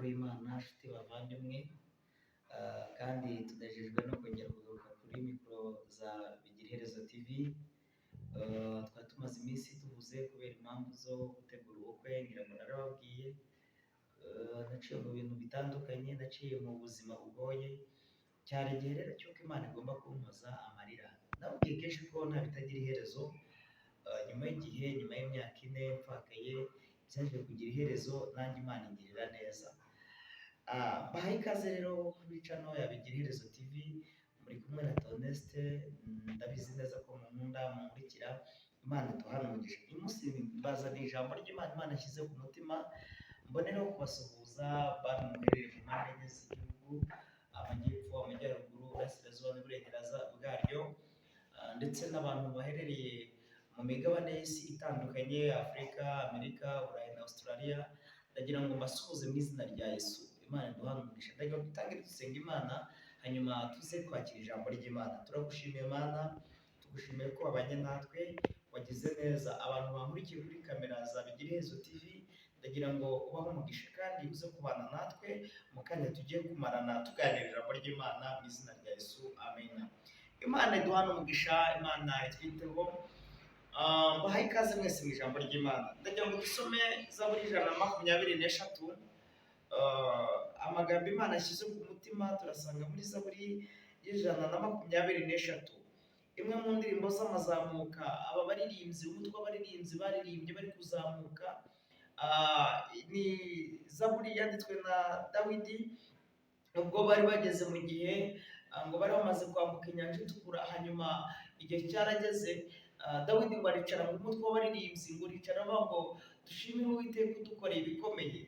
y'Imana nshuti bavandimwe, kandi tunejejwe no kongera kugaruka kuri mikoro za Bigir'iherezo TV. Twari tumaze iminsi tuvuze kubera impamvu zo gutegura ubukwe, ngira ngo narababwiye. Naciye mu bintu bitandukanye, naciye mu buzima bugoye, cyari igihe rero cy'uko Imana igomba kumpoza amarira. Nababwiye kenshi ko nta bitagira iherezo. Nyuma y'igihe, nyuma y'imyaka 4 mfakaye, byaje kugira iherezo, nanjye Imana ingirira neza. Bahaye ikaze rero kuri channel ya Bigir'iherezo TV, muri kumwe na Theoneste. Ndabizi neza ko munkunda munkurikira. Imana iduhane umugisha. Uyu munsi bazaniye ijambo ry'Imana Imana yashyize ku mutima, mbonereho kubasuhuza bantu muherereye mu mpande enye z'igihugu: amajyepfo, amajyaruguru, uburasirazuba n'uburengerazuba bwaryo, ndetse n'abantu baherereye mu migabane y'isi itandukanye: Afurika, Amerika, Burayi na Australia. Ndagira ngo mbasuhuze mu izina rya Yesu. Imana iduhane umugisha. Ndagira ngo dutangire dusenga Imana, hanyuma tuze kwakira ijambo ry'Imana. Turagushimiye Mana, tugushimiye ko wabanye natwe, wagize neza. Abantu bankurikiye kuri kamera za Bigir'iherezo TV, ndagira ngo ubahe umugisha kandi uze kubana natwe mu kanya tugiye kumarana tuganira ijambo ry'Imana mu izina rya Yesu. Amen. Imana iduhane umugisha, Imana itwiteho. Bahaye ikaze mwese mu ijambo ry'Imana. Ndagira ngo dusome Zaburi 123. Amagambo Imana yashyize ku mutima turasanga muri Zaburi 123. Imwe mu ndirimbo z'amazamuka, aba baririmbyi, umutwe w'abaririmbyi baririmbye bari kuzamuka. Ni Zaburi yanditswe na Dawidi ubwo bari bageze mu gihe ngo bari bamaze kwambuka inyanja itukura. Hanyuma igihe cyarageze, Dawidi ngo aricara mu mutwe w'abaririmbyi, ngo aricara avuga ngo dushimire Uwiteka udukoreye ibikomeye.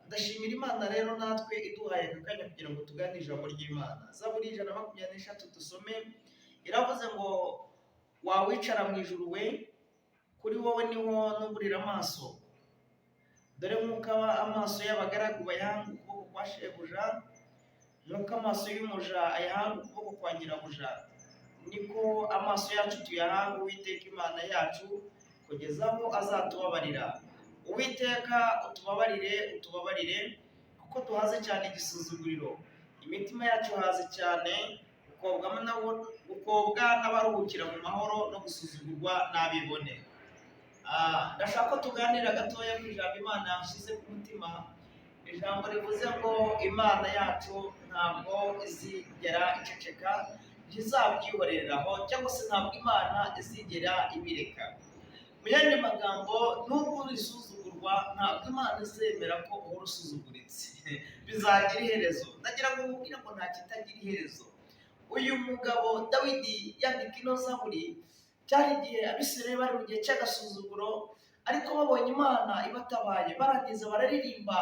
Ndashimira Imana rero natwe iduhaye aka kanya kugira ngo tuganire ijambo ry'Imana. Zaburi 123 dusome, iravuze ngo wawicara mu ijuru we, kuri wowe niho nuburira amaso. Dore nk'uko amaso y'abagaragu bayahanga ukuboko kwa shebuja, nk'uko amaso y'umuja ayahanga ukuboko kwa nyirabuja, niko amaso yacu tuyahanga Uwiteka Imana yacu, kugeza aho azatubabarira. Uwiteka utubabarire, utubabarire, kuko duhaze cyane igisuzuguriro. Imitima yacu haze cyane gukobwa n'abaruhukira mu mahoro no gusuzugurwa n'abibone. Ndashaka ko tuganira gatoya ku ijambo Imana yashyize ku mutima. Ijambo rivuze ngo Imana yacu ntabwo izigera iceceka, ntizabyihoreraho, cyangwa se ntabwo Imana izigera ibireka. Mu yandi magambo, nubwo urisuzugurwa, ntabwo Imana izemera ko uhora usuzuguritse. Bizagira iherezo. Ndagira ngo mubwire ngo nta kitagira iherezo. Uyu mugabo Dawidi yandika ino Zaburi, cyari igihe Abisirayeli bari mu gihe cy'agasuzuguro, ariko babonye Imana ibatabaye, barangiza bararirimba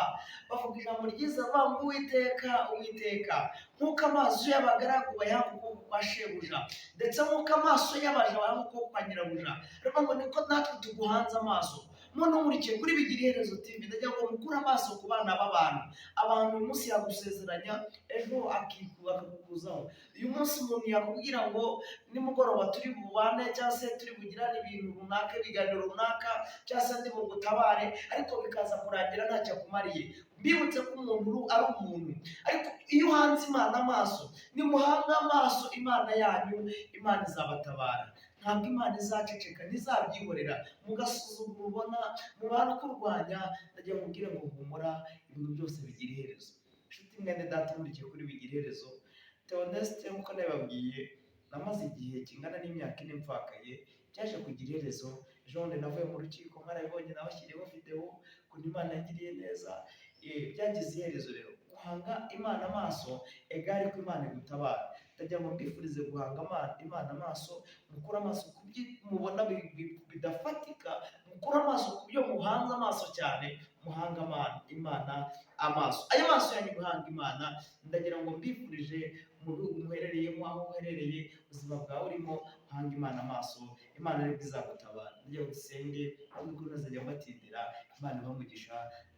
bavuga ijambo ryiza, bavuga Uwiteka, Uwiteka, nk'uko amaso y'abagaragu bayahanga ukuboko kwa shebuja, ndetse nk'uko amaso y'abaja bayahanga ukuboko kwa nyirabuja. Rero ngo niko natwe tuguhanze amaso. None umurikiye kuri Bigir'iherezo TV, ndagira ngo mukure amaso ku bana b'abantu. Abantu uyu munsi yagusezeranya, ejo akakukuzaho. Uyu munsi umuntu yakubwira ngo nimugoroba turi bubane, cyangwa se turi bugirane ibintu runaka, ibiganiro runaka, cyangwa se ndi bugutabare, ariko bikaza kurangira ntacyo akumariye. Mbibutse ko umuntu ari umuntu, ariko iyo uhanze Imana amaso, nimuhanga amaso Imana yanyu, Imana izabatabara. Ntabwo Imana izaceceka, ntizabyihorera. Mugasuzugura ubona mu bantu kurwanya, ndagira mubwire ngo humura, ibintu byose bigira iherezo. Nshuti mwene data nkurikiye kuri Bigir'iherezo, Theoneste nk'uko nabibabwiye, namaze igihe kingana n'imyaka 4 mfakaye, cyaje kugira iherezo. Ejo bundi navuye mu rukiko, mwarabibonye, nabashyiriyeho video ukuntu Imana yagiriye neza. Byagize iherezo rero. Guhanga Imana amaso egari ko Imana igutabara. Ndagira ngo mbifurize guhanga Imana amaso, mukura amaso ku byo mubona bidafatika, mukura amaso ku byo muhanze amaso cyane, muhanga Imana amaso. Ayo maso yanyu guhanga Imana, ndagira ngo mbifurije mu bihugu muherereyemo, aho uherereye, ubuzima bwawe urimo, hanga Imana amaso, Imana ari izagutabara. Ndagira ngo dusenge, nubwo ntazajya mbatindira, Imana ibamugisha.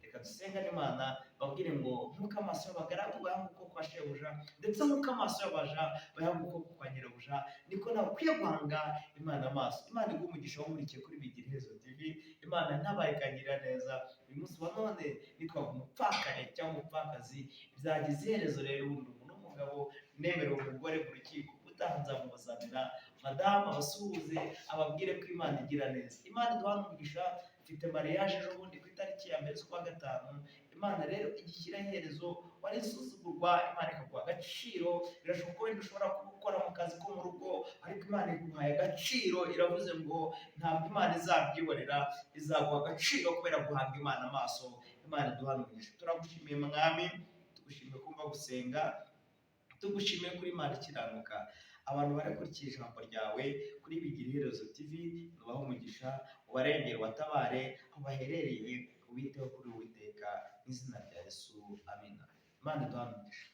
Reka dusenga n'Imana, babwire ngo nk'uko amaso y'abagaragu bayahanga ukuboko kwa shebuja, ndetse nk'uko amaso y'abaja bayahanga ukuboko kwa nyirabuja, niko nawe ukwiye guhanga Imana amaso. Imana iguhe umugisha wo murikiye kuri Bigir'iherezo TV. Imana ntabaye ikagira neza, uyu munsi wa none nitwaga umupfakaye cyangwa umupfakazi, byagize iherezo rero. Ubundi umuntu w'umugabo nemerewe umugore mu rukiko, utaha nzamubazanira madamu abasuhuze, ababwire ko Imana igira neza. Imana iduhana umugisha. Mfite mariage ejo bundi ku itariki ya mbere z'ukwa gatanu. Imana rero igishyiraho iherezo. Wari isuzugurwa, Imana ikaguha agaciro. Birashoboka ko wenda ushobora kuba ukora mu kazi ko mu rugo, ariko Imana iguhaye agaciro. Iravuze ngo ntabwo Imana izabyihorera, izaguha agaciro kubera guhanga Imana amaso. Imana iduhana umugisha. Turagushimiye mwami, tugushimiye kumva gusenga, tugushimiye kuri Imana ikiranuka. Abantu barakurikiye ijambo ryawe kuri Bigira Iherezo TV, nubahe umugisha, ubarengere, watabare aho baherereye, ubiteho kuri Uwiteka, mu izina rya Yesu, amina. Imana iduhane umugisha.